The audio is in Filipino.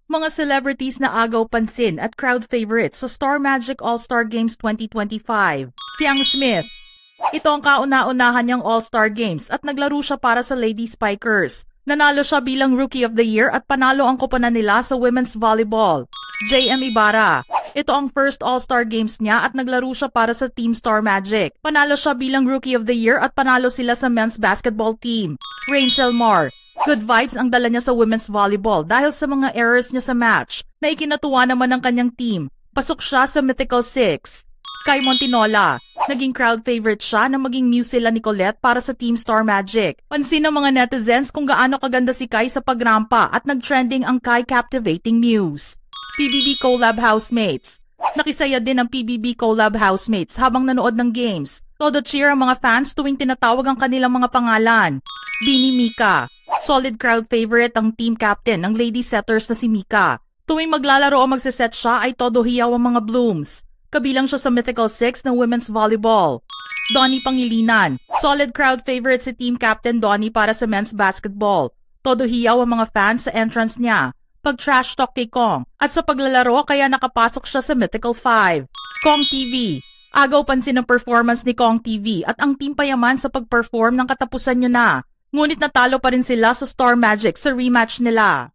Mga celebrities na agaw pansin at crowd favorites sa Star Magic All-Star Games 2025. Fiang Smith. Ito ang kauna-unahan niyang All-Star Games at naglaro siya para sa Lady Spikers. Nanalo siya bilang Rookie of the Year at panalo ang koponan nila sa Women's Volleyball. JM Ibarra. Ito ang first All-Star Games niya at naglaro siya para sa Team Star Magic. Panalo siya bilang Rookie of the Year at panalo sila sa Men's Basketball Team. Rain Selmar. Good vibes ang dala niya sa Women's Volleyball dahil sa mga errors niya sa match na ikinatuwa naman ng kanyang team. Pasok siya sa Mythical Six. Kai Montinola. Naging crowd favorite siya na maging muse sila ni Colette para sa Team Star Magic. Pansin ng mga netizens kung gaano kaganda si Kai sa pagrampa at nag-trending ang Kai Captivating Muse. PBB Collab Housemates. Nakisaya din ang PBB Collab Housemates habang nanood ng games. Todo cheer ang mga fans tuwing tinatawag ang kanilang mga pangalan. Bini Mika. Solid crowd favorite ang team captain ng Lady Setters na si Mika. Tuwing maglalaro o magsiset siya ay todo hiyaw ang mga blooms. Kabilang siya sa Mythical Six ng Women's Volleyball. Donnie Pangilinan. Solid crowd favorite si team captain Donnie para sa Men's Basketball. Todo hiyaw ang mga fans sa entrance niya. Pag-trash talk kay Kong at sa paglalaro kaya nakapasok siya sa Mythical 5. Kong TV. Agaw pansin ang performance ni Kong TV at ang team payaman sa pag-perform ng katapusan nyo na. Ngunit natalo pa rin sila sa Star Magic sa rematch nila.